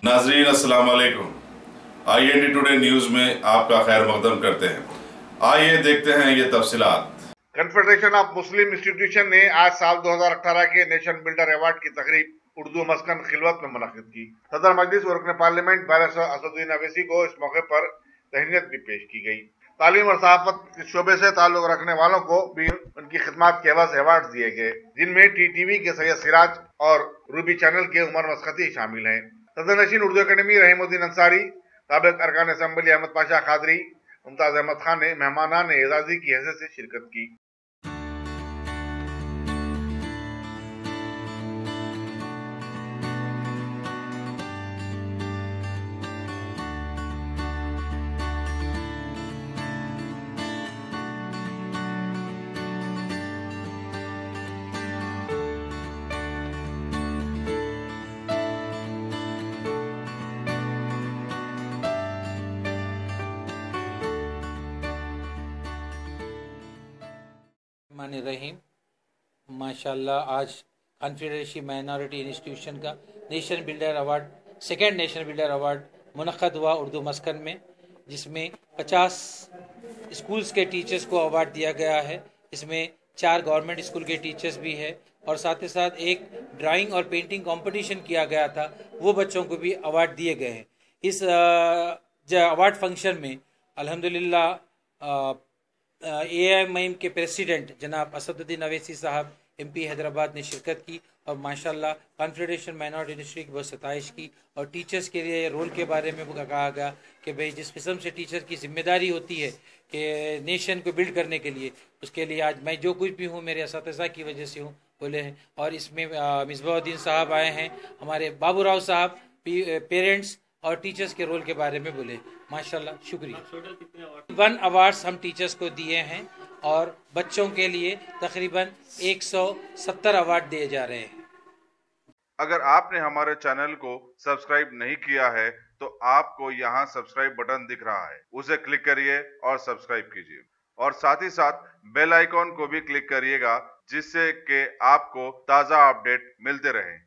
नाजरीन अस्सलाम वालेकुम। IND टुडे न्यूज में आपका खैर मकदम करते हैं। आइए देखते हैं ये तफसीलात। कन्फेडरेशन ऑफ मुस्लिम इंस्टीट्यूशन ने आज साल 2018 के नेशन बिल्डर अवार्ड की तकरीब उर्दू मस्कन खिलवत में मुनक़िद की। सदर मजलिस और रुकन पार्लियामेंट बैरिस्टर असदुद्दीन अवैसी को इस मौके पर तहनीत भी पेश की गई। तालीम और सहाफत के शोबे से ताल्लुक रखने वालों को भी उनकी खिदमत के एवज अवार्ड दिए गए, जिनमें TTV के सैयद सिराज और रूबी चैनल के उमर मसखती शामिल हैं। सदर नशीन उर्दू अकेडमी रहीमुद्दीन अंसारी, साबिक अरकान असम्बली अहमद पाशा खादरी, मुमताज अहमद खान ने मेहमानान एजाजी की हैसियत से शिरकत की। रहीम माशाल्लाह आज कॉन्फेडरेशन माइनॉरिटी इंस्टीट्यूशन का nation builder award, second nation builder award मुनक़द हुआ उर्दू मस्कन में, जिसमें 50 स्कूल्स के टीचर्स को अवार्ड दिया गया है। इसमें 4 गवर्नमेंट स्कूल के टीचर्स भी है और साथ ही साथ एक ड्राइंग और पेंटिंग कंपटीशन किया गया था, वो बच्चों को भी अवार्ड दिए गए हैं। इस अवार्ड फंक्शन में अल्हम्दुलिल्लाह AIMIM के प्रेसिडेंट जनाब असदुद्दीन अवैसी साहब MP हैदराबाद ने शिरकत की और माशाल्लाह कॉन्फेडरेशन माइनॉरिटी इंडस्ट्री की बहुत सताइश की। और टीचर्स के लिए रोल के बारे में कहा गया कि भाई जिस किस्म से टीचर की जिम्मेदारी होती है कि नेशन को बिल्ड करने के लिए, उसके लिए आज मैं जो कुछ भी हूँ मेरे असातिज़ा की वजह से हूँ बोले हैं। और इसमें मिसबाहुद्दीन साहब आए हैं, हमारे बाबू राव साहब पेरेंट्स और टीचर्स के रोल के बारे में बोले। माशाल्लाह शुक्रिया। 1 अवार्ड्स हम टीचर्स को दिए हैं और बच्चों के लिए तकरीबन 170 अवार्ड दिए जा रहे हैं। अगर आपने हमारे चैनल को सब्सक्राइब नहीं किया है तो आपको यहाँ सब्सक्राइब बटन दिख रहा है, उसे क्लिक करिए और सब्सक्राइब कीजिए और साथ ही साथ बेल आइकॉन को भी क्लिक करिएगा, जिससे कि आपको ताज़ा अपडेट मिलते रहें।